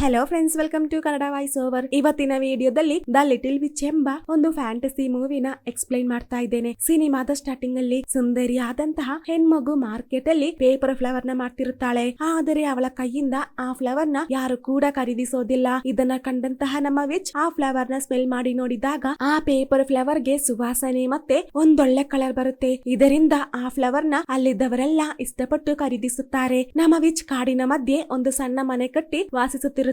Hello friends, welcome to Kannada voice over. ಇವತ್ತಿನ ವಿಡಿಯೋದಲ್ಲಿ the little which ಎಂಬ ಒಂದು ಫ್ಯಾಂಟಸಿ ಮೂವಿನ ಎಕ್ಸ್ಪ್ಲೈನ್ ಮಾಡ್ತಾ ಇದ್ದೇನೆ. ಸಿನಿಮಾದ ಸ್ಟಾರ್ಟಿಂಗ್ ಅಲ್ಲಿ ಸುಂದರಿಯಾದಂತಹ ಹೆಣ್ಮಗು ಮಾರ್ಕೆಟ್ ಅಲ್ಲಿ ಪೇಪರ್ ಫ್ಲವರ್ ನ ಮಾಡ್ತಿರುತ್ತಾಳೆ. ಆದರೆ ಅವಳ ಕೈಯಿಂದ ಆ ಫ್ಲವರ್ ನ ಯಾರು ಕೂಡ ಖರೀದಿಸೋದಿಲ್ಲ. ಇದನ್ನ ಕಂಡಂತಹ ನಮ್ಮ ವಿಚ್ ಆ ಫ್ಲವರ್ ನ ಸ್ಮೆಲ್ ಮಾಡಿ ನೋಡಿದಾಗ ಆ ಪೇಪರ್ ಫ್ಲವರ್ ಗೆ ಸುವಾಸನೆ ಮತ್ತೆ ಒಂದೊಳ್ಳೆ ಕಲರ್ ಬರುತ್ತೆ. ಇದರಿಂದ ಆ ಫ್ಲವರ್ ನ ಅಲ್ಲಿದ್ದವರೆಲ್ಲ ಇಷ್ಟಪಟ್ಟು ಖರೀದಿಸುತ್ತಾರೆ. ನಮ್ಮ ವಿಚ್ ಕಾಡಿನ ಮಧ್ಯೆ ಒಂದು ಸಣ್ಣ ಮನೆ ಕಟ್ಟಿ ವಾಸಿಸುತ್ತಿರುತ್ತಾಳೆ.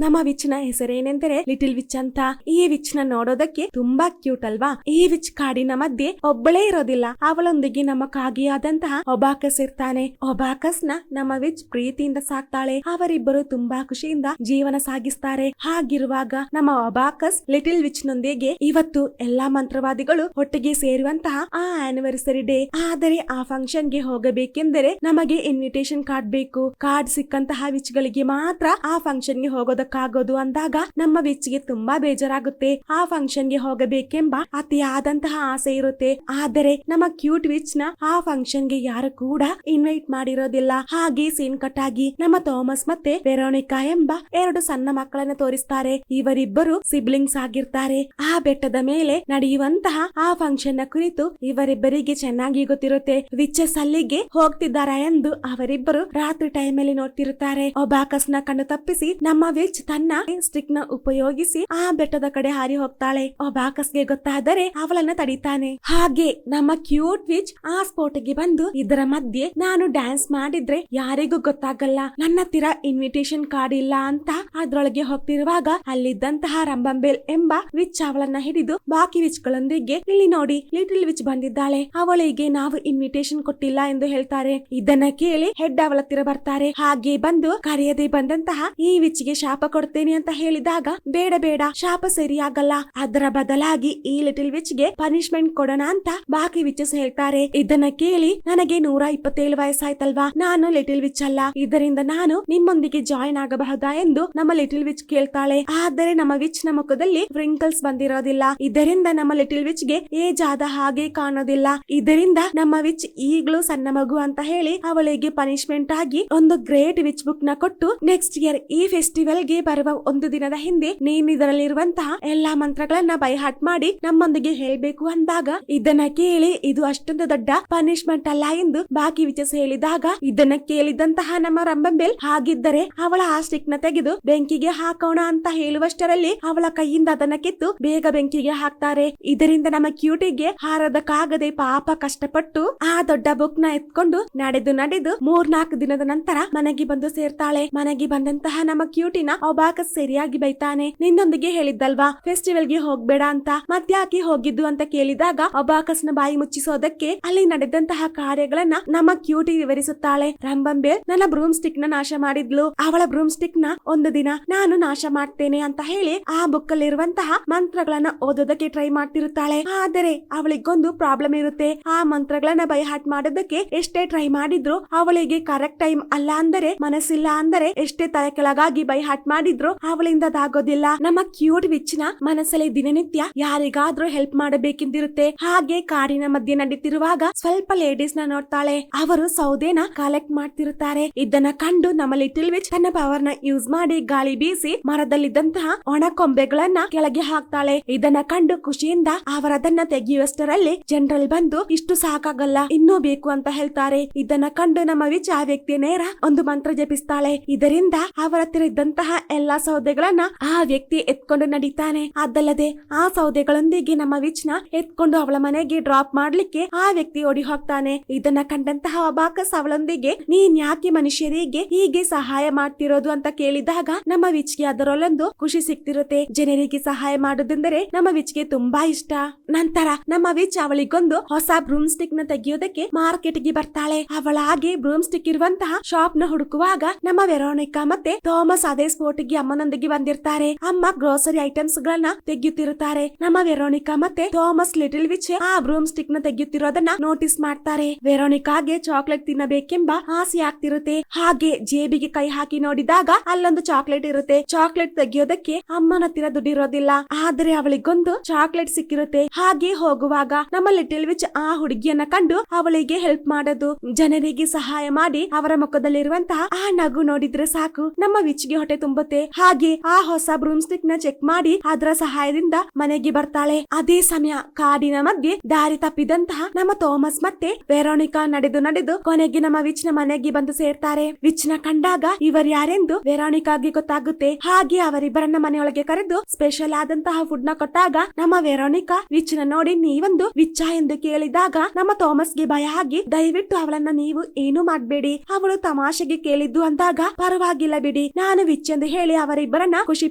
ನಮ್ಮ ವಿಚ್ ನ ಹೆಸರೇನೆಂದರೆ ಲಿಟಲ್ ವಿಚ್ ಅಂತ. ಈ ವಿಚ್ ನ ನೋಡೋದಕ್ಕೆ ತುಂಬಾ ಕ್ಯೂಟ್ ಅಲ್ವಾ. ಈ ವಿಚ್ ಕಾಡಿನ ಮಧ್ಯೆ ಒಬ್ಬಳೇ ಇರೋದಿಲ್ಲ, ಅವಳೊಂದಿಗೆ ನಮ್ಮ ಕಾಗಿಯಾದಂತಹ ಒಬಾಕಸ್ ಇರ್ತಾನೆ. ಒಬಾಕಸ್ ನ ನಮ್ಮ ವಿಚ್ ಪ್ರೀತಿಯಿಂದ ಸಾಕ್ತಾಳೆ. ಅವರಿಬ್ಬರು ತುಂಬಾ ಖುಷಿಯಿಂದ ಜೀವನ ಸಾಗಿಸ್ತಾರೆ. ಹಾಗಿರುವಾಗ ನಮ್ಮ ಒಬಾಕಸ್ ಲಿಟಲ್ ವಿಚ್ ನೊಂದಿಗೆ ಇವತ್ತು ಎಲ್ಲಾ ಮಂತ್ರವಾದಿಗಳು ಒಟ್ಟಿಗೆ ಸೇರುವಂತಹ ಆ ಆನಿವರ್ಸರಿ ಡೇ. ಆದರೆ ಆ ಫಂಕ್ಷನ್ ಗೆ ಹೋಗಬೇಕೆಂದರೆ ನಮಗೆ ಇನ್ವಿಟೇಷನ್ ಕಾರ್ಡ್ ಬೇಕು. ಕಾರ್ಡ್ ಸಿಕ್ಕಂತಹ ವಿಚ್ ಗಳಿಗೆ ಮಾತ್ರ ಆ ಫಂಕ್ಷನ್ ಗೆ ಹೋಗೋದಕ್ಕಾಗೋದು ಅಂದಾಗ ನಮ್ಮ ವಿಚ್ ಗೆ ತುಂಬಾ ಬೇಜಾರಾಗುತ್ತೆ. ಆ ಫಂಕ್ಷನ್ ಗೆ ಹೋಗಬೇಕೆಂಬ ಅತಿಯಾದಂತಹ ಆಸೆ ಇರುತ್ತೆ. ಆದರೆ ನಮ್ಮ ಕ್ಯೂಟ್ ವಿಚ್ ನ ಆ ಫಂಕ್ಷನ್ ಗೆ ಯಾರು ಕೂಡ ಇನ್ವೈಟ್ ಮಾಡಿರೋದಿಲ್ಲ. ಹಾಗೆ ಸೀನ್ ಕಟ್ ಆಗಿ ನಮ್ಮ ಥಾಮಸ್ ಮತ್ತೆ ವೆರೋನಿಕಾ ಎಂಬ ಎರಡು ಸಣ್ಣ ಮಕ್ಕಳನ್ನ ತೋರಿಸ್ತಾರೆ. ಇವರಿಬ್ಬರು ಸಿಬ್ಲಿಂಗ್ಸ್ ಆಗಿರ್ತಾರೆ. ಆ ಬೆಟ್ಟದ ಮೇಲೆ ನಡೆಯುವಂತಹ ಆ ಫಂಕ್ಷನ್ ನ ಕುರಿತು ಇವರಿಬ್ಬರಿಗೆ ಚೆನ್ನಾಗಿ ಗೊತ್ತಿರುತ್ತೆ. ವಿಚಸ್ ಅಲ್ಲಿಗೆ ಹೋಗ್ತಿದ್ದಾರಾ ಎಂದು ಅವರಿಬ್ಬರು ರಾತ್ರಿ ಟೈಮ್ ಅಲ್ಲಿ ನೋಡ್ತಿರುತ್ತಾರೆ. ಒಬಾಕಸ್ ನ ಕಣ್ಣು ತಪ್ಪಿಸಿ ನಮ್ಮ ವಿಚ್ ತನ್ನ ಸ್ಟಿಕ್ ನ ಉಪಯೋಗಿಸಿ ಆ ಬೆಟ್ಟದ ಕಡೆ ಹಾರಿ ಹೋಗ್ತಾಳೆ. ಒಬಾಕಸ್ ಗೆ ಗೊತ್ತಾದರೆ ಅವಳನ್ನ ತಡಿತಾನೆ. ಹಾಗೆ ನಮ್ಮ ಕ್ಯೂಟ್ ವಿಚ್ ಆ ಸ್ಪಾಟ್ ಗೆ ಬಂದು ಇದರ ಮಧ್ಯೆ ನಾನು ಡ್ಯಾನ್ಸ್ ಮಾಡಿದ್ರೆ ಯಾರಿಗೂ ಗೊತ್ತಾಗಲ್ಲ, ನನ್ನ ಹತ್ತಿರ ಇನ್ವಿಟೇಷನ್ ಕಾರ್ಡ್ ಇಲ್ಲ ಅಂತ ಅದ್ರೊಳಗೆ ಹೋಗ್ತಿರುವಾಗ ಅಲ್ಲಿದ್ದಂತಹ ರಂಬಂಬೇಲ್ ಎಂಬ ವಿಚ್ ಅವಳನ್ನ ಹಿಡಿದು ಬಾಕಿ ವಿಚ್ ಗಳೊಂದಿಗೆ ಇಲ್ಲಿ ನೋಡಿ ಲಿಟಲ್ ವಿಚ್ ಬಂದಿದ್ದಾಳೆ, ಅವಳಿಗೆ ನಾವು ಇನ್ವಿಟೇಷನ್ ಕೊಟ್ಟಿಲ್ಲ ಎಂದು ಹೇಳ್ತಾರೆ. ಇದನ್ನ ಕೇಳಿ ಹೆಡ್ ಅವಳ ಹತ್ತಿರ ಬರ್ತಾರೆ. ಹಾಗೆ ಬಂದು ಕರೆಯದೆ ಬಂದಂತಹ ಈ ವಿಚ್ ಗೆ ಶಾಪ ಕೊಡ್ತೇನೆ ಅಂತ ಹೇಳಿದಾಗ ಬೇಡ ಬೇಡ, ಶಾಪ ಸರಿಯಾಗಲ್ಲ, ಅದರ ಬದಲಾಗಿ ಈ ಲಿಟಲ್ ವಿಚ್ ಗೆ ಪನಿಷ್ಮೆಂಟ್ ಕೊಡೋಣ ಅಂತ ಬಾಕಿ ವಿಚಸ್ ಹೇಳ್ತಾರೆ. ಇದನ್ನ ಕೇಳಿ ನನಗೆ 127 ವಯಸ್ಸಾಯ್ತಲ್ವಾ, ನಾನು ಲಿಟಲ್ ವಿಚ್ ಅಲ್ಲ, ಇದರಿಂದ ನಾನು ನಿಮ್ಮೊಂದಿಗೆ ಜಾಯಿನ್ ಆಗಬಹುದಾ ಎಂದು ನಮ್ಮ ಲಿಟಲ್ ವಿಚ್ ಕೇಳ್ತಾಳೆ. ಆದರೆ ನಮ್ಮ ವಿಚ್ ನ ಮುಖದಲ್ಲಿ ವ್ರಿಂಕಲ್ಸ್ ಬಂದಿರೋದಿಲ್ಲ. ಇದರಿಂದ ನಮ್ಮ ಲಿಟಲ್ ವಿಚ್ ಗೆ ಏಜ್ ಆದ ಹಾಗೆ ಕಾಣೋದಿಲ್ಲ. ಇದರಿಂದ ನಮ್ಮ ವಿಚ್ ಈಗಲೂ ಸಣ್ಣ ಮಗು ಅಂತ ಹೇಳಿ ಅವಳಿಗೆ ಪನಿಷ್ಮೆಂಟ್ ಆಗಿ ಒಂದು ಗ್ರೇಟ್ ವಿಚ್ ಬುಕ್ ನ ಕೊಟ್ಟು ನೆಕ್ಸ್ಟ್ ಇಯರ್ ಈ ಫೆಸ್ಟಿವಲ್ ಗೆ ಬರುವ ಒಂದು ದಿನದ ಹಿಂದೆ ನೀನ್ ಇದರಲ್ಲಿರುವಂತಹ ಎಲ್ಲಾ ಮಂತ್ರಗಳನ್ನ ಬೈ ಹಾರ್ಟ್ ಮಾಡಿ ನಮ್ಮೊಂದಿಗೆ ಹೇಳ್ಬೇಕು ಅಂದಾಗ ಇದನ್ನ ಕೇಳಿ ಇದು ಅಷ್ಟೊಂದು ದೊಡ್ಡ ಪನಿಷ್ಮೆಂಟ್ ಅಲ್ಲ ಎಂದು ಬಾಕಿ ವಿಚಸ್ ಹೇಳಿದಾಗ ಇದನ್ನ ಕೇಳಿದಂತಹ ನಮ್ಮ ರಂಬಂಬೆಲ್ ಹಾಗಿದ್ದರೆ ಅವಳ ಆ ಸ್ಟಿಕ್ ನ ತೆಗೆದು ಬೆಂಕಿಗೆ ಹಾಕೋಣ ಅಂತ ಹೇಳುವಷ್ಟರಲ್ಲಿ ಅವಳ ಕೈಯಿಂದ ಅದನ್ನ ಕಿತ್ತು ಬೇಗ ಬೆಂಕಿಗೆ ಹಾಕ್ತಾರೆ. ಇದರಿಂದ ನಮ್ಮ ಕ್ಯೂಟಿಗೆ ಹಾರೋದಕ್ಕಾಗದೆ ಪಾಪ ಕಷ್ಟಪಟ್ಟು ಆ ದೊಡ್ಡ ಬುಕ್ ನ ಎತ್ಕೊಂಡು ನಡೆದು 3-4 ದಿನದ ನಂತರ ಮನೆಗೆ ಬಂದು ಸೇರ್ತಾಳೆ. ಮನೆಗೆ ಬಂದಂತಹ ನಮ್ಮ ಕ್ಯೂಟಿನ ಒಬಾಕಸ್ ಸರಿಯಾಗಿ ಬೈತಾನೆ. ನಿನ್ನೊಂದಿಗೆ ಹೇಳಿದ್ದಲ್ವಾ ಫೆಸ್ಟಿವಲ್ ಗೆ ಹೋಗ್ಬೇಡ ಅಂತ, ಮತ್ತ್ಯಾಕೆ ಹೋಗಿದ್ದು ಅಂತ ಕೇಳಿದಾಗ ಒಬಾಕಸ್ ನ ಬಾಯಿ ಮುಚ್ಚಿಸೋದಕ್ಕೆ ಅಲ್ಲಿ ನಡೆದಂತಹ ಕಾರ್ಯಗಳನ್ನ ನಮ್ಮ ಕ್ಯೂಟಿ ವಿವರಿಸುತ್ತಾಳೆ. ರಂಬಂಬೇಲ್ ನನ್ನ ಬ್ರೂಮ್ ಸ್ಟಿಕ್ ನ ನಾಶ ಮಾಡಿದ್ಲು, ಅವಳ ಬ್ರೂಮ್ ಸ್ಟಿಕ್ ನ ಒಂದು ದಿನ ನಾನು ನಾಶ ಮಾಡ್ತೇನೆ ಅಂತ ಹೇಳಿ ಆ ಬುಕ್ ಅಲ್ಲಿರುವಂತಹ ಮಂತ್ರಗಳನ್ನ ಓದೋದಕ್ಕೆ ಟ್ರೈ ಮಾಡ್ತಿರುತ್ತಾಳೆ. ಆದರೆ ಅವಳಿಗೊಂದು ಪ್ರಾಬ್ಲಮ್ ಇರುತ್ತೆ. ಆ ಮಂತ್ರಗಳನ್ನ ಬೈ ಹಾರ್ಟ್ ಮಾಡೋದಕ್ಕೆ ಎಷ್ಟೇ ಟ್ರೈ ಮಾಡಿದ್ರು ಅವಳಿಗೆ ಕರೆಕ್ಟ್ ಟೈಮ್ ಅಲ್ಲ ಅಂದರೆ ಮನಸ್ಸಿಲ್ಲ ಅಂದರೆ ಎಷ್ಟೇ ತಲೆ ಕೆಳಗಾಗಿ ಬೈ ಹಾರ್ಟ್ ಮಾಡಿದ್ರು ಅವಳಿಂದ ಅದಾಗೋದಿಲ್ಲ. ನಮ್ಮ ಕ್ಯೂಟ್ ವಿಚ್ ನ ಮನಸ್ಸಲ್ಲಿ ದಿನನಿತ್ಯ ಯಾರಿಗಾದ್ರೂ ಹೆಲ್ಪ್ ಮಾಡಬೇಕೆಂದಿರುತ್ತೆ. ಹಾಗೆ ಕಾಡಿನ ಮಧ್ಯೆ ನಡೀತಿರುವಾಗ ಸ್ವಲ್ಪ ಲೇಡೀಸ್ ನ ನೋಡ್ತಾಳೆ. ಅವರು ಸೌದೆನ ಕಲೆಕ್ಟ್ ಮಾಡ್ತಿರುತ್ತಾರೆ. ಇದನ್ನ ಕಂಡು ನಮ್ಮ ಲಿಟಲ್ ವಿಚ್ ತನ್ನ ಪವರ್ ನ ಯೂಸ್ ಮಾಡಿ ಗಾಳಿ ಬೀಸಿ ಮರದಲ್ಲಿದ್ದಂತಹ ಒಣ ಕೊಂಬೆಗಳನ್ನ ಕೆಳಗೆ ಹಾಕ್ತಾಳೆ. ಇದನ್ನ ಕಂಡು ಖುಷಿಯಿಂದ ಅವರದನ್ನ ತೆಗೆಯುವಷ್ಟರಲ್ಲಿ ಜನರಲ್ ಬಂದು ಇಷ್ಟು ಸಾಕಾಗಲ್ಲ, ಇನ್ನೂ ಬೇಕು ಅಂತ ಹೇಳ್ತಾರೆ. ಇದನ್ನ ಕಂಡು ನಮ್ಮ ವಿಚ್ ಆ ವ್ಯಕ್ತಿಯ ನೇರ ಒಂದು ಮಂತ್ರ ಜಪಿಸ್ತಾಳೆ. ಇದರಿಂದ ಅವರ ಹತ್ತಿರ ಇದ್ದಂತಹ ಎಲ್ಲಾ ಸೌದೆಗಳನ್ನ ಆ ವ್ಯಕ್ತಿ ಎತ್ಕೊಂಡು ನಡೀತಾನೆ. ಅದಲ್ಲದೆ ಆ ಸೌದೆಗಳೊಂದಿಗೆ ನಮ್ಮ ವಿಚ್ ನ ಎತ್ಕೊಂಡು ಅವಳ ಮನೆಗೆ ಡ್ರಾಪ್ ಮಾಡ್ಲಿಕ್ಕೆ ಆ ವ್ಯಕ್ತಿ ಓಡಿ ಹೋಗ್ತಾನೆ. ಇದನ್ನ ಕಂಡಂತಹ ಒಬಾಕಸ್ ಅವಳೊಂದಿಗೆ ನೀನ್ ಯಾಕೆ ಮನುಷ್ಯರಿಗೆ ಹೀಗೆ ಸಹಾಯ ಮಾಡ್ತಿರೋದು ಅಂತ ಕೇಳಿದಾಗ ನಮ್ಮ ವಿಚ್ ಗೆ ಅದರಲ್ಲೊಂದು ಖುಷಿ ಸಿಕ್ತಿರುತ್ತೆ. ಜನರಿಗೆ ಸಹಾಯ ಮಾಡೋದೆಂದರೆ ನಮ್ಮ ವಿಚ್ ಗೆ ತುಂಬಾ ಇಷ್ಟ. ನಂತರ ನಮ್ಮ ವಿಚ್ ಅವಳಿಗೊಂದು ಹೊಸ ಬ್ರೂಮ್ ಸ್ಟಿಕ್ ನ ತೆಗೆಯೋದಕ್ಕೆ ಮಾರ್ಕೆಟ್ ಗೆ ಬರ್ತಾಳೆ. ಅವಳ ಹಾಗೆ ಬ್ರೂಮ್ ಸ್ಟಿಕ್ ಇರುವಂತಹ ಶಾಪ್ ನ ಹುಡುಕುವಾಗ ನಮ್ಮ ವೆರೋನಿಕಾ ಮತ್ತೆ ಥಾಮಸ್ ಅದೇ ಸ್ಪಾಟ್ ಗೆ ಅಮ್ಮನೊಂದಿಗೆ ಬಂದಿರ್ತಾರೆ. ಅಮ್ಮ ಗ್ರೋಸರಿ ಐಟಮ್ಸ್ ಗಳನ್ನ ತೆಗೆಯುತ್ತಿರುತ್ತಾರೆ. ನಮ್ಮ ವೆರೋನಿಕಾ ಮತ್ತೆ ಥಾಮಸ್ ಲಿಟಲ್ ವಿಚ್ ಆ ಬ್ರೂಮ್ ಸ್ಟಿಕ್ ನ ತೆಗೆಯುತ್ತಿರೋದನ್ನ ನೋಟಿಸ್ ಮಾಡ್ತಾರೆ. ವೆರೋನಿಕಾಗೆ ಚಾಕ್ಲೇಟ್ ತಿನ್ನಬೇಕೆಂಬ ಆಸೆ ಆಗ್ತಿರುತ್ತೆ. ಹಾಗೆ ಜೇಬಿಗೆ ಕೈ ಹಾಕಿ ನೋಡಿದಾಗ ಅಲ್ಲೊಂದು ಚಾಕ್ಲೇಟ್ ಇರುತ್ತೆ. ಚಾಕ್ಲೇಟ್ ತೆಗೆಯೋದಕ್ಕೆ ಅಮ್ಮನ ಹತ್ತಿರ ದುಡ್ಡಿರೋದಿಲ್ಲ. ಆದ್ರೆ ಅವಳಿಗೊಂದು ಚಾಕ್ಲೇಟ್ ಸಿಕ್ಕಿರುತ್ತೆ. ಹಾಗೆ ಹೋಗುವಾಗ ನಮ್ಮ ಲಿಟಲ್ ವಿಚ್ ಆ ಹುಡುಗಿಯನ್ನ ಕಂಡು ಅವಳಿಗೆ ಹೆಲ್ಪ್ ಮಾಡೋದು, ಜನರಿಗೆ ಸಹಾಯ ಮಾಡಿ ಅವರ ಮುಖದಲ್ಲಿರುವಂತಹ ಆ ನಗು ನೋಡಿದ್ರೆ ಸಾಕು ನಮ್ಮ ವಿಚ್ ವಿಚ್ಗೆ ಹೊಟ್ಟೆ ತುಂಬುತ್ತೆ. ಹಾಗೆ ಆ ಹೊಸ ಬ್ರೂಮ್ ಸ್ಟಿಕ್ ನ ಚೆಕ್ ಮಾಡಿ ಅದರ ಸಹಾಯದಿಂದ ಮನೆಗೆ ಬರ್ತಾಳೆ. ಅದೇ ಸಮಯ ಕಾಡಿನ ಮಧ್ಯೆ ದಾರಿ ತಪ್ಪಿದಂತಹ ನಮ್ಮ ಥಾಮಸ್ ಮತ್ತೆ ವೆರೋನಿಕಾ ನಡೆದು ಕೊನೆಗೆ ನಮ್ಮ ವಿಚ್ ನ ಮನೆಗೆ ಬಂದು ಸೇರ್ತಾರೆ. ವಿಚ್ ನ ಕಂಡಾಗ ಇವರು ಯಾರೆಂದು ವೆರೋನಿಕಾಗೆ ಗೊತ್ತಾಗುತ್ತೆ. ಹಾಗೆ ಅವರಿಬ್ಬರನ್ನ ಮನೆಯೊಳಗೆ ಕರೆದು ಸ್ಪೆಷಲ್ ಆದಂತಹ ಫುಡ್ ನ ಕೊಟ್ಟಾಗ ನಮ್ಮ ವೆರೋನಿಕಾ ವಿಚ್ ನ ನೋಡಿ ನೀವೊಂದು ವಿಚ್ಚ ಎಂದು ಕೇಳಿದಾಗ ನಮ್ಮ ಥಾಮಸ್ಗೆ ಭಯ ಆಗಿ ದಯವಿಟ್ಟು ಅವಳನ್ನ ನೀವು ಏನು ಮಾಡ್ಬೇಡಿ, ಅವಳು ತಮಾಷೆಗೆ ಕೇಳಿದ್ದು ಅಂದಾಗ ಪರವಾಗಿಲ್ಲ ಬಿಡಿ ನಾನು ವಿಚ್ ಎಂದು ಹೇಳಿ ಅವರಿಬ್ಬರನ್ನ ಖುಷಿ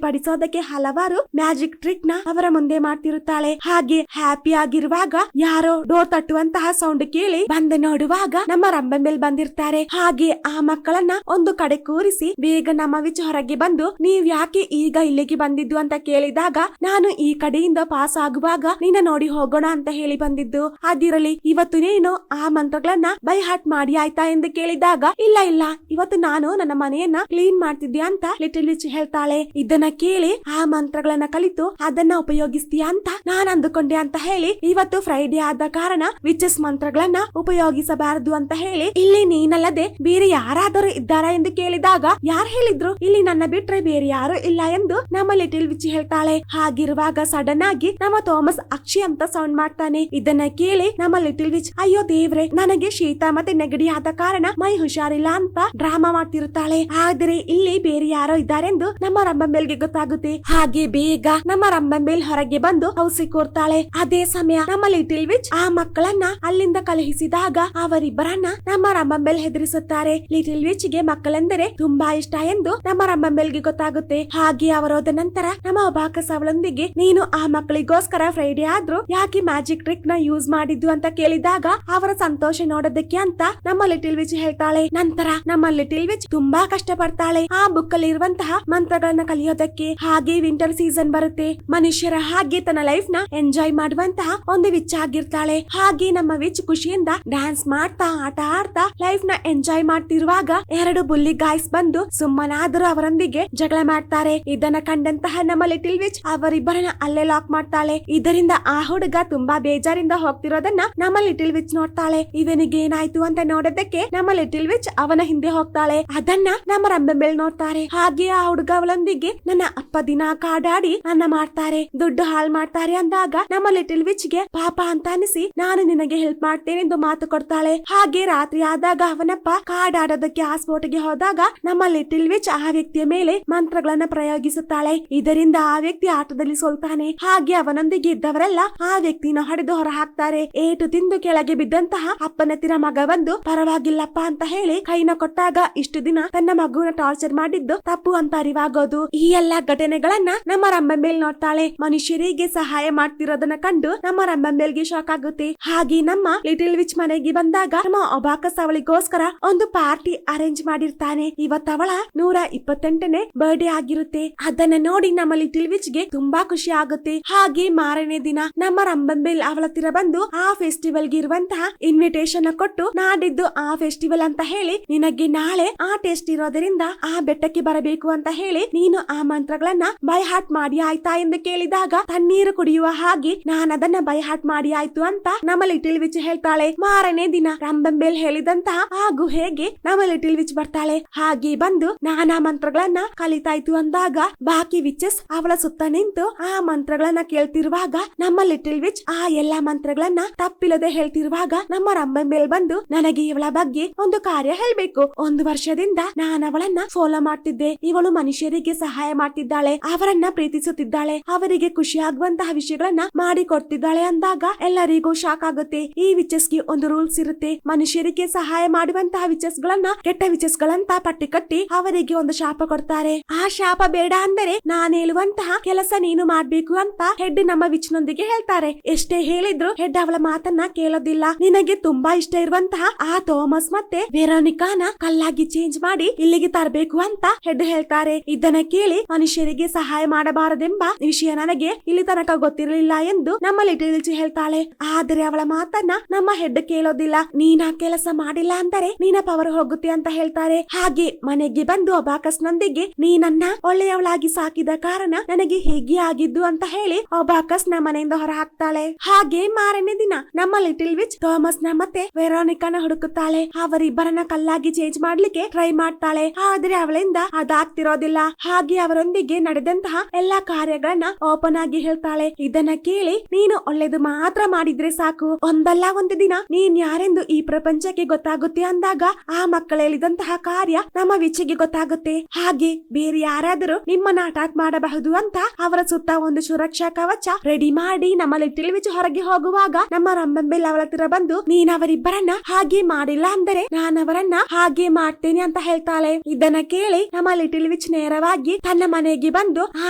ಪಡಿಸೋದಕ್ಕೆ ಹಲವಾರು ಮ್ಯಾಜಿಕ್ ಟ್ರಿಕ್ ನ ಅವರ ಮುಂದೆ ಮಾಡ್ತಿರುತ್ತಾಳೆ. ಹಾಗೆ ಹ್ಯಾಪಿ ಆಗಿರುವಾಗ ಯಾರೋ ಡೋರ್ ತಟ್ಟುವಂತಹ ಸೌಂಡ್ ಕೇಳಿ ಬಂದು ನೋಡುವಾಗ ನಮ್ಮ ರಂಬೆಲ್ ಬಂದಿರ್ತಾರೆ. ಹಾಗೆ ಆ ಮಕ್ಕಳನ್ನ ಒಂದು ಕಡೆ ಕೂರಿಸಿ ಬೇಗ ನಮ್ಮ ವಿಚ್ ಹೊರಗೆ ಬಂದು ನೀವ್ ಯಾಕೆ ಈಗ ಇಲ್ಲಿಗೆ ಬಂದಿದ್ದು ಅಂತ ಕೇಳಿದಾಗ ನಾನು ಈ ಕಡೆಯಿಂದ ಪಾಸ್ ಆಗುವಾಗ ನಿನ್ನ ನೋಡಿ ಹೋಗೋಣ ಅಂತ ಹೇಳಿ ಬಂದಿದ್ದು. ಅದಿರಲಿ ಇವತ್ತು ನೀನು ಆ ಮಂತ್ರಗಳನ್ನ ಬೈ ಹಾರ್ಟ್ ಮಾಡಿ ಆಯ್ತಾ ಎಂದು ಕೇಳಿದಾಗ ಇಲ್ಲ ಇವತ್ತು ನಾನು ನನ್ನ ಮನೆಯನ್ನ ಕ್ಲೀನ್ ಮಾಡ್ತಿದ್ಯಾ ಅಂತ ಲಿಟಲ್ ವಿಚ್ ಹೇಳ್ತಾಳೆ. ಇದನ್ನ ಕೇಳಿ ಆ ಮಂತ್ರಗಳನ್ನ ಕಲಿತು ಅದನ್ನ ಉಪಯೋಗಿಸ್ತೀಯಾ ಅಂತ ನಾನ್ ಅಂದುಕೊಂಡೆ ಅಂತ ಹೇಳಿ ಇವತ್ತು ಫ್ರೈಡೆ ಆದ ಕಾರಣ ವಿಚಸ್ ಮಂತ್ರಗಳನ್ನ ಉಪಯೋಗಿಸಬಾರದು ಅಂತ ಹೇಳಿ ಇಲ್ಲಿ ನೀನಲ್ಲದೆ ಬೇರೆ ಯಾರಾದರೂ ಇದ್ದಾರಾ ಎಂದು ಕೇಳಿದಾಗ ಯಾರು ಹೇಳಿದ್ರು ಇಲ್ಲಿ ನನ್ನ ಬಿಟ್ರೆ ಬೇರೆ ಯಾರು ಇಲ್ಲ ಎಂದು ನಮ್ಮ ಲಿಟಲ್ ವಿಚ್ ಹೇಳ್ತಾಳೆ. ಹಾಗಿರುವಾಗ ಸಡನ್ ಆಗಿ ನಮ್ಮ ಥಾಮಸ್ ಅಕ್ಷಿ ಅಂತ ಸೌಂಡ್ ಮಾಡ್ತಾನೆ. ಇದನ್ನ ಕೇಳಿ ನಮ್ಮ ಲಿಟಲ್ ವಿಚ್ ಅಯ್ಯೋ ದೇವ್ರೆ ನನಗೆ ಶೀತ ಮತ್ತೆ ನೆಗಡಿ ಆದ ಕಾರಣ ಮೈ ಹುಷಾರಿಲ್ಲ ಅಂತ ಡ್ರಾಮಾ ಮಾಡ್ತಿರುತ್ತಾಳೆ. ಆದ್ರೆ ಇಲ್ಲಿ ಬೇರೆ ಯಾರೋ ಇದ್ದಾರೆಂದು ನಮ್ಮ ರಂಬೆಲ್ಗೆ ಗೊತ್ತಾಗುತ್ತೆ. ಹಾಗೆ ಬೇಗ ನಮ್ಮ ರಂಬೆಲ್ ಹೊರಗೆ ಬಂದು ಹೌಸಿ ಕೂರ್ತಾಳೆ. ಅದೇ ಸಮಯ ನಮ್ಮ ಲಿಟಲ್ ವಿಚ್ ಆ ಮಕ್ಕಳನ್ನ ಅಲ್ಲಿಂದ ಕಳುಹಿಸಿದಾಗ ಅವರಿಬ್ಬರನ್ನ ನಮ್ಮ ರಂಬೆಲ್ ಹೆದರಿಸುತ್ತಾರೆ. ಲಿಟಲ್ ವಿಚ್ ಗೆ ಮಕ್ಕಳೆಂದರೆ ತುಂಬಾ ಇಷ್ಟ ಎಂದು ನಮ್ಮ ರಂಬೆಲ್ಗೆ ಗೊತ್ತಾಗುತ್ತೆ. ಹಾಗೆ ಅವರೋದ ನಂತರ ನಮ್ಮ ಅಬಾಕಸ್ ಅವಳೊಂದಿಗೆ ನೀನು ಆ ಮಕ್ಕಳಿಗೋಸ್ಕರ ಫ್ರೈಡೆ ಆದ್ರೂ ಯಾಕೆ ಮ್ಯಾಜಿಕ್ ಟ್ರಿಕ್ ನ ಯೂಸ್ ಮಾಡಿದ್ದು ಅಂತ ಕೇಳಿದಾಗ ಅವರ ಸಂತೋಷ ನೋಡೋದಕ್ಕೆ ಅಂತ ನಮ್ಮ ಲಿಟಲ್ ವಿಚ್ ಹೇಳ್ತಾಳೆ. ನಂತರ ನಮ್ಮ ಲಿಟಲ್ ವಿಚ್ ತುಂಬಾ ಕಷ್ಟ ಪಡ್ತಾಳೆ ಆ ಬುಕ್ ಅಲ್ಲಿ ಇರುವಂತಹ ಮಂತ್ರಗಳನ್ನ ಕಲಿಯೋದಕ್ಕೆ. ಹಾಗೆ ವಿಂಟರ್ ಸೀಸನ್ ಬರುತ್ತೆ. ಮನುಷ್ಯರ ಹಾಗೆ ತನ್ನ ಲೈಫ್ ನ ಎಂಜಾಯ್ ಮಾಡುವಂತಹ ಒಂದು ವಿಚ್ ಆಗಿರ್ತಾಳೆ. ಹಾಗೆ ನಮ್ಮ ವಿಚ್ ಖುಷಿಯಿಂದ ಡ್ಯಾನ್ಸ್ ಮಾಡ್ತಾ ಆಟ ಆಡ್ತಾ ಲೈಫ್ ನ ಎಂಜಾಯ್ ಮಾಡ್ತಿರುವಾಗ ಎರಡು ಬುಲ್ಲಿ ಗಾಯ್ಸ್ ಬಂದು ಸುಮ್ಮನಾದರೂ ಅವರೊಂದಿಗೆ ಜಗಳ ಮಾಡ್ತಾರೆ. ಇದನ್ನ ಕಂಡಂತಹ ನಮ್ಮ ಲಿಟಲ್ ವಿಚ್ ಅವರಿಬ್ಬರನ್ನ ಅಲ್ಲೇ ಲಾಕ್ ಮಾಡ್ತಾಳೆ. ಇದರಿಂದ ಆ ಹುಡುಗ ತುಂಬಾ ಬೇಜಾರಿಂದ ಹೋಗ್ತಿರೋದನ್ನ ನಮ್ಮ ಲಿಟಲ್ ವಿಚ್ ನೋಡ್ತಾಳೆ. ಇವನಿಗೆ ಏನಾಯ್ತು ಅಂತ ನೋಡೋದಕ್ಕೆ ನಮ್ಮ ಲಿಟಲ್ ವಿಚ್ ಅವನ ಹಿಂದೆ ಹೋಗ್ತಾಳೆ. ಅದನ್ನ ನಮ್ಮ ರಂಬೆಲ್ ನೋಡ್ತಾರೆ. ಹಾಗೆ ಆ ಹುಡುಗ ಅವಳೊಂದಿಗೆ ನನ್ನ ಅಪ್ಪ ದಿನ ಕಾಡಾಡಿ ಅನ್ನ ಮಾಡ್ತಾರೆ, ದುಡ್ಡು ಹಾಳು ಮಾಡ್ತಾರೆ ಅಂದಾಗ ನಮ್ಮ ಲಿಟಲ್ ವಿಚ್ ಗೆ ಪಾಪ ಅಂತ ಅನಿಸಿ ನಾನು ನಿನಗೆ ಹೆಲ್ಪ್ ಮಾಡ್ತೇನೆ ಎಂದು ಮಾತು ಕೊಡ್ತಾಳೆ. ಹಾಗೆ ರಾತ್ರಿ ಆದಾಗ ಅವನಪ್ಪ ಕಾಡಾಡೋದಕ್ಕೆ ಆ ಸ್ಪೋಟಿಗೆ ಹೋದಾಗ ನಮ್ಮ ಲಿಟಲ್ ವಿಚ್ ಆ ವ್ಯಕ್ತಿಯ ಮೇಲೆ ಮಂತ್ರಗಳನ್ನ ಪ್ರಯೋಗಿಸುತ್ತಾಳೆ. ಇದರಿಂದ ಆ ವ್ಯಕ್ತಿ ಆಟದಲ್ಲಿ ಸೋಲ್ತಾನೆ. ಹಾಗೆ ಅವನೊಂದಿಗೆ ಇದ್ದವರೆಲ್ಲ ಆ ವ್ಯಕ್ತಿನ ಹೊಡೆದು ಹೊರ ಹಾಕ್ತಾರೆ. ಏಟು ತಿಂದು ಕೆಳಗೆ ಬಿದ್ದಂತಹ ಅಪ್ಪನತ್ತಿರ ಮಗ ಬಂದು ಪರವಾಗಿಲ್ಲಪ್ಪ ಅಂತ ಹೇಳಿ ಕೈನ ಕೊಟ್ಟಾಗ ಇಷ್ಟು ದಿನ ತನ್ನ ಮಗುವನ್ನ ಟಾರ್ಚರ್ ಮಾಡಿದ್ದು ತಪ್ಪು ಅಂತ ಅರಿವಾಗೋದು. ಈ ಎಲ್ಲಾ ಘಟನೆಗಳನ್ನ ನಮ್ಮ ರಂಬೆಲ್ ನೋಡ್ತಾಳೆ. ಮನುಷ್ಯರಿಗೆ ಸಹಾಯ ಮಾಡ್ತಿರೋದನ್ನ ಕಂಡು ನಮ್ಮ ರಂಬೆಲ್ಗೆ ಶಾಕ್ ಆಗುತ್ತೆ. ಹಾಗೆ ನಮ್ಮ ಲಿಟಲ್ ವಿಚ್ ಮನೆಗೆ ಬಂದಾಗ ನಮ್ಮ ಅಬಾಕಸ್ ಅವಳಿಗೋಸ್ಕರ ಒಂದು ಪಾರ್ಟಿ ಅರೇಂಜ್ ಮಾಡಿರ್ತಾನೆ. ಇವತ್ತವಳ 128ನೇ ಬರ್ಡೇ ಆಗಿರುತ್ತೆ. ಅದನ್ನ ನೋಡಿ ನಮ್ಮ ಲಿಟಲ್ ವಿಚ್ ಗೆ ತುಂಬಾ ಖುಷಿ ಆಗುತ್ತೆ. ಹಾಗೆ ಮಾರನೇ ದಿನ ನಮ್ಮ ರಂಬೆಲ್ ಅವಳ ಹತ್ತಿರ ಬಂದು ಆ ಫೆಸ್ಟಿವಲ್ ಗೆ ಇರುವಂತಹ ಇನ್ವಿಟೇಷನ್ ಕೊಟ್ಟು ನಾಡಿದ್ದು ಆ ಫೆಸ್ಟಿವಲ್ ಅಂತ ಹೇಳಿ ನಿನಗೆ ನಾಳೆ ಆ ಟೆಸ್ಟ್ ಇರೋದ್ರಿಂದ ಆ ಬೆಟ್ಟಕ್ಕೆ ಬರಬೇಕು ಅಂತ ಹೇಳಿ ನೀನು ಆ ಮಂತ್ರಗಳನ್ನ ಬೈ ಹಾರ್ಟ್ ಮಾಡಿ ಆಯ್ತಾ ಎಂದು ಕೇಳಿದಾಗ ತಣ್ಣೀರು ಕುಡಿಯುವ ಹಾಗೆ ನಾನು ಅದನ್ನ ಬೈ ಹಾರ್ಟ್ ಮಾಡಿ ಆಯ್ತು ಅಂತ ನಮ್ಮ ಲಿಟಲ್ ವಿಚ್ ಹೇಳ್ತಾಳೆ. ಮಾರನೇ ದಿನ ರಂಬೆಲ್ ಹೇಳಿದಂತಹ ಆ ಗುಹೆಗೆ ನಮ್ಮ ಲಿಟಲ್ ವಿಚ್ ಬರ್ತಾಳೆ. ಹಾಗೆ ಬಂದು ನಾನಾ ಮಂತ್ರಗಳನ್ನ ಕಲಿತಾಯ್ತು ಅಂದಾಗ ಬಾಕಿ ವಿಚಸ್ ಅವಳ ಸುತ್ತ ನಿಂತು ಆ ಮಂತ್ರಗಳನ್ನ ಕೇಳ್ತಿರುವಾಗ ನಮ್ಮ ಲಿಟಲ್ ವಿಚ್ ಆ ಎಲ್ಲಾ ಮಂತ್ರಗಳನ್ನ ತಪ್ಪಿಲ್ಲದೆ ಹೇಳ್ತಿರುವಾಗ ನಮ್ಮ ರಂಬೆಲ್ ಬಂದು ನನಗೆ ಇವಳ ಬಗ್ಗೆ ಒಂದು ಕಾರ್ಯ ಹೇಳ್ಬೇಕು. 1 ವರ್ಷದಿಂದ ನಾನು ಅವಳನ್ನ ಫಾಲೋ ಮಾಡ್ತಿದ್ದೆ. ಇವಳು ಮನುಷ್ಯರಿಗೆ ಸಹಾಯ ಮಾಡ್ತಿದ್ದಾಳೆ, ಅವರನ್ನ ಪ್ರೀತಿಸುತ್ತಿದ್ದಾಳೆ, ಅವರಿಗೆ ಖುಷಿ ಆಗುವಂತಹ ವಿಷಯಗಳನ್ನ ಮಾಡಿ ಕೊಡ್ತಿದ್ದಾಳೆ ಅಂದಾಗ ಎಲ್ಲರಿಗೂ ಶಾಕ್ ಆಗುತ್ತೆ. ಈ ವಿಚಸ್ ಗೆ ಒಂದು ರೂಲ್ಸ್ ಇರುತ್ತೆ. ಮನುಷ್ಯರಿಗೆ ಸಹಾಯ ಮಾಡುವಂತಹ ವಿಚಸ್ ಗಳನ್ನ ಕೆಟ್ಟ ವಿಚಸ್ ಗಳಂತ ಪಟ್ಟಿ ಕಟ್ಟಿ ಅವರಿಗೆ ಒಂದು ಶಾಪ ಕೊಡ್ತಾರೆ. ಆ ಶಾಪ ಬೇಡ ಅಂದರೆ ನಾನು ಹೇಳುವಂತಹ ಕೆಲಸ ನೀನು ಮಾಡ್ಬೇಕು ಅಂತ ಹೆಡ್ ನಮ್ಮ ವಿಚ್ ನೊಂದಿಗೆ ಹೇಳ್ತಾರೆ. ಎಷ್ಟೇ ಹೇಳಿದ್ರು ಹೆಡ್ ಅವಳ ಮಾತನ್ನ ಕೇಳೋದಿಲ್ಲ. ನಿನಗೆ ತುಂಬಾ ಇಷ್ಟ ಇರುವಂತಹ ಆ ಥಾಮಸ್ ಮತ್ತೆ ವೆರೋನಿಕಾನ ಕಲ್ಲಾಗಿ ಚೇಂಜ್ ಮಾಡಿ ಇಲ್ಲಿಗೆ ತರಬೇಕು ಅಂತ ಹೆಡ್ ಹೇಳ್ತಾರೆ. ಇದನ್ನ ಕೇಳಿ ಮನುಷ್ಯರಿಗೆ ಸಹಾಯ ಮಾಡಬಾರದೆಂಬ ವಿಷಯ ನನಗೆ ಇಲ್ಲಿ ತನಕ ಗೊತ್ತಿರಲಿಲ್ಲ ಎಂದು ನಮ್ಮ ಲಿಟಲ್ ವಿಚ್ ಹೇಳ್ತಾಳೆ. ಆದ್ರೆ ಅವಳ ಮಾತನ್ನ ನಮ್ಮ ಹೆಡ್ ಕೇಳೋದಿಲ್ಲ. ನೀನ ಕೆಲಸ ಮಾಡಿಲ್ಲ ಅಂದರೆ ನಿನ್ನ ಪವರ್ ಹೋಗುತ್ತೆ ಅಂತ ಹೇಳ್ತಾರೆ. ಹಾಗೆ ಮನೆಗೆ ಬಂದು ಅಬಾಕಸ್ ನೊಂದಿಗೆ ನೀನನ್ನ ಒಳ್ಳೆಯವಳಾಗಿ ಸಾಕಿದ ಕಾರಣ ನನಗೆ ಹೀಗೆ ಆಗಿದ್ದು ಅಂತ ಹೇಳಿ ಅಬಾಕಸ್ ನ ಮನೆಯಿಂದ ಹೊರ ಹಾಕ್ತಾಳೆ. ಹಾಗೆ ಮಾರನೇ ದಿನ ನಮ್ಮ ಲಿಟಲ್ ವಿಚ್ ಥಾಮಸ್ ನ ಮತ್ತೆ ವೆರೋನಿಕಾನ ಹುಡುಕುತ್ತಾಳೆ. ಅವರಿಬ್ಬರನ್ನ ಕಲ್ಲಾಗಿ ಚೇಂಜ್ ಮಾಡ್ಲಿಕ್ಕೆ ಟ್ರೈ ಮಾಡ್ತಾಳೆ. ಆದ್ರೆ ಅವಳಿಂದ ಅವರಿಂದ ಅದಾಗ್ತಿರೋದಿಲ್ಲ. ಹಾಗೆ ಅವರೊಂದಿಗೆ ನಡೆದಂತಹ ಎಲ್ಲಾ ಕಾರ್ಯಗಳನ್ನ ಓಪನ್ ಆಗಿ ಹೇಳ್ತಾಳೆ. ಇದನ್ನ ಕೇಳಿ ನೀನು ಒಳ್ಳೇದು ಮಾತ್ರ ಮಾಡಿದ್ರೆ ಸಾಕು, ಒಂದಲ್ಲ ಒಂದು ದಿನ ನೀನ್ ಯಾರೆಂದು ಈ ಪ್ರಪಂಚಕ್ಕೆ ಗೊತ್ತಾಗುತ್ತೆ ಅಂದಾಗ ಆ ಮಕ್ಕಳು ಹೇಳಿದಂತಹ ಕಾರ್ಯ ನಮ್ಮ ವಿಚ್ಚಿಗೆ ಗೊತ್ತಾಗುತ್ತೆ. ಹಾಗೆ ಬೇರೆ ಯಾರಾದರೂ ನಿಮ್ಮನ್ನ ಅಟ್ಯಾಕ್ ಮಾಡಬಹುದು ಅಂತ ಅವರ ಸುತ್ತ ಒಂದು ಸುರಕ್ಷಾ ಕವಚ ರೆಡಿ ಮಾಡಿ ನಮ್ಮ ಲಿಟಲ್ ವಿಚ್ ಹೊರಗೆ ಹೋಗುವಾಗ ನಮ್ಮ ರಂಬೆಲ್ ಅವಳ ಹತ್ರ ಬಂದು ನೀನ್ ಅವರಿಬ್ಬರನ್ನ ಹಾಗೆ ಮಾಡಿಲ್ಲ ಅಂದರೆ ನಾನು ಅವರನ್ನ ಹಾಗೆ ಮಾಡ್ತೇನೆ ಅಂತ ಹೇಳ್ತಾಳೆ. ಇದನ್ನ ಕೇಳಿ ನಮ್ಮ ಲಿಟಲ್ ವಿಚ್ ನೇರವಾಗಿ ತನ್ನ ಮನೆಗೆ ಬಂದು ಆ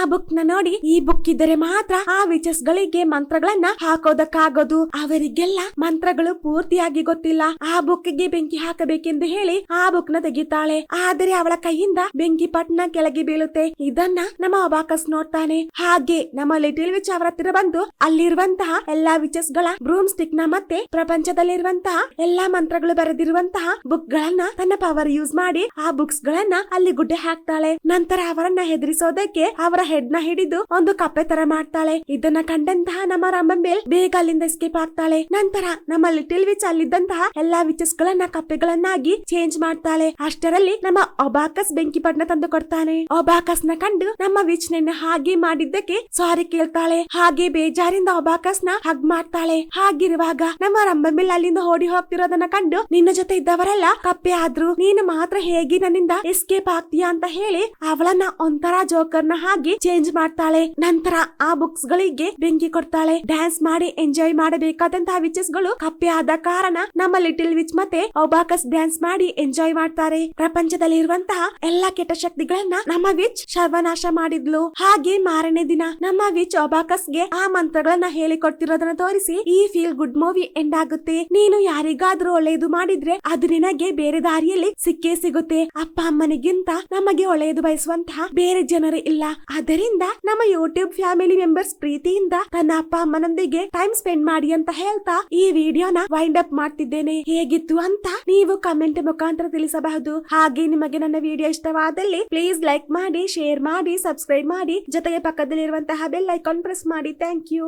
ಬುಕ್ ನ ನೋಡಿ ಈ ಬುಕ್ ಇದ್ದರೆ ಮಾತ್ರ ಆ ವಿಚಸ್ ಗಳಿಗೆ ಮಂತ್ರಗಳನ್ನ ಹಾಕೋದಕ್ಕಾಗೋದು, ಅವರಿಗೆಲ್ಲ ಮಂತ್ರಗಳು ಪೂರ್ತಿಯಾಗಿ ಗೊತ್ತಿಲ್ಲ, ಆ ಬುಕ್ ಗೆ ಬೆಂಕಿ ಹಾಕಬೇಕೆಂದು ಹೇಳಿ ಆ ಬುಕ್ ನ ತೆಗಿತಾಳೆ. ಆದರೆ ಅವಳ ಕೈಯಿಂದ ಬೆಂಕಿ ಪಟ್ನ ಕೆಳಗೆ ಬೀಳುತ್ತೆ. ಇದನ್ನ ನಮ್ಮ ಅಬಾಕಸ್ ನೋಡ್ತಾನೆ. ಹಾಗೆ ನಮ್ಮ ಲಿಟಲ್ ವಿಚ್ ಅವರ ಹತ್ತಿರ ಬಂದು ಅಲ್ಲಿರುವಂತಹ ಎಲ್ಲಾ ವಿಚಸ್ ಗಳ ಬ್ರೂಮ್ ಸ್ಟಿಕ್ ನ ಮತ್ತೆ ಪ್ರಪಂಚದಲ್ಲಿರುವಂತಹ ಎಲ್ಲಾ ಮಂತ್ರಗಳು ಬರೆದಿರುವಂತಹ ಬುಕ್ ಗಳನ್ನ ತನ್ನ ಪವರ್ ಯೂಸ್ ಮಾಡಿ ಆ ಬುಕ್ಸ್ ಗಳನ್ನ ಅಲ್ಲಿ ಗುಡ್ಡೆ ಹಾಕ್ತಾಳೆ. ನಂತರ ಅವರನ್ನ ಹೆದರಿಸೋದಕ್ಕೆ ಅವರ ಹೆಡ್ ನ ಹಿಡಿದು ಒಂದು ಕಪ್ಪೆ ತರ ಮಾಡ್ತಾಳೆ. ಇದನ್ನ ಕಂಡಂತಹ ನಮ್ಮ ರಂಬೆಲ್ ಬೇಗ ಅಲ್ಲಿಂದ ಎಸ್ಕೇಪ್ ಆಗ್ತಾಳೆ. ನಂತರ ನಮ್ಮ ಲಿಟಲ್ ವಿಚ್ ಅಲ್ಲಿದ್ದಂತಹ ಎಲ್ಲಾ ವಿಚಸ್ ಗಳನ್ನ ಕಪ್ಪೆಗಳನ್ನಾಗಿ ಚೇಂಜ್ ಮಾಡ್ತಾಳೆ. ಅಷ್ಟರಲ್ಲಿ ನಮ್ಮ ಒಬಾಕಸ್ ಬೆಂಕಿ ಪಟ್ನ ತಂದು ಕೊಡ್ತಾನೆ. ಒಬಾಕಸ್ ನ ಕಂಡು ನಮ್ಮ ವಿಚ್ ನಿನ್ನ ಹಾಗೆ ಮಾಡಿದ್ದಕ್ಕೆ ಸಾರಿ ಕೇಳ್ತಾಳೆ. ಹಾಗೆ ಬೇಜಾರಿಂದ ಒಬಾಕಸ್ ನ ಹಗ್ ಮಾಡ್ತಾಳೆ. ಹಾಗಿರುವಾಗ ನಮ್ಮ ರಂಬೆಲ್ ಅಲ್ಲಿಂದ ಓಡಿ ಹೋಗ್ತಿರೋದನ್ನ ಕಂಡು ನಿನ್ನ ಜೊತೆ ಇದ್ದವರೆಲ್ಲ ಕಪ್ಪೆ ಆದ್ರು, ನೀನು ಮಾತ್ರ ಹೇಗೆ ನನ್ನಿಂದ ಎಸ್ಕೇಪ್ ಆಗ್ತೀಯಾ ಅಂತ ಹೇಳಿ ಅವಳನ್ನ ಒಂಥರ ಜೋಕರ್ ನ ಹಾಗೆ ಚೇಂಜ್ ಮಾಡ್ತಾಳೆ. ನಂತರ ಆ ಬುಕ್ಸ್ ಗಳಿಗೆ ಬೆಂಕಿ ಕೊಡ್ತಾಳೆ. ಡ್ಯಾನ್ಸ್ ಮಾಡಿ ಎಂಜಾಯ್ ಮಾಡಬೇಕಾದಂತಹ ವಿಚಸ್ ಗಳು ಕಪ್ಪೆ ಆದ ಕಾರಣ ನಮ್ಮ ಲಿಟಲ್ ವಿಚ್ ಮತ್ತೆ ಒಬಾಕಸ್ ಡ್ಯಾನ್ಸ್ ಮಾಡಿ ಎಂಜಾಯ್ ಮಾಡ್ತಾರೆ. ಪ್ರಪಂಚದಲ್ಲಿ ಇರುವಂತಹ ಎಲ್ಲಾ ಕೆಟ್ಟ ಶಕ್ತಿಗಳನ್ನ ನಮ್ಮ ವಿಚ್ ಸರ್ವನಾಶ ಮಾಡಿದ್ಲು. ಹಾಗೆ ಮಾರನೇ ದಿನ ನಮ್ಮ ವಿಚ್ ಒಬಾಕಸ್ ಗೆ ಆ ಮಂತ್ರಗಳನ್ನ ಹೇಳಿಕೊಡ್ತಿರೋದನ್ನ ತೋರಿಸಿ ಈ ಫೀಲ್ ಗುಡ್ ಮೂವಿ ಎಂಡ್ ಆಗುತ್ತೆ. ನೀನು ಯಾರಿಗಾದ್ರೂ ಒಳ್ಳೆಯದು ಮಾಡಿದ್ರೆ ಅದು ನಿನಗೆ ಬೇರೆ ದಾರಿಯಲ್ಲಿ ಸಿಕ್ಕೇ ಸಿಗುತ್ತೆ. ಅಪ್ಪ ಅಮ್ಮನಿಗಿಂತ ನಮಗೆ ಒಳ್ಳೆಯದು ಬಯಸುವಂತಹ ಬೇರೆ ಜನರು ಇಲ್ಲ. ಆದ್ದರಿಂದ ನಮ್ಮ ಯೂಟ್ಯೂಬ್ ಫ್ಯಾಮಿಲಿ ಮೆಂಬರ್ಸ್ ಪ್ರೀತಿಯಿಂದ ತನ್ನ ಅಪ್ಪ ಅಮ್ಮನೊಂದಿಗೆ ಟೈಮ್ ಸ್ಪೆಂಡ್ ಮಾಡಿ ಅಂತ ಹೇಳ್ತಾ ಈ ವಿಡಿಯೋನ ವೈಂಡ್ ಅಪ್ ಮಾಡ್ತಿದ್ದೇನೆ. ಹೇಗಿತ್ತು ಅಂತ ನೀವು ಕಮೆಂಟ್ ಮುಖಾಂತರ ತಿಳಿಸಬಹುದು. ಹಾಗೆ ನಿಮಗೆ ನನ್ನ ವಿಡಿಯೋ ಇಷ್ಟವಾದಲ್ಲಿ ಪ್ಲೀಸ್ ಲೈಕ್ ಮಾಡಿ, ಶೇರ್ ಮಾಡಿ, ಸಬ್ಸ್ಕ್ರೈಬ್ ಮಾಡಿ, ಜೊತೆಗೆ ಪಕ್ಕದಲ್ಲಿರುವಂತಹ ಬೆಲ್ ಐಕಾನ್ ಪ್ರೆಸ್ ಮಾಡಿ. Thank you.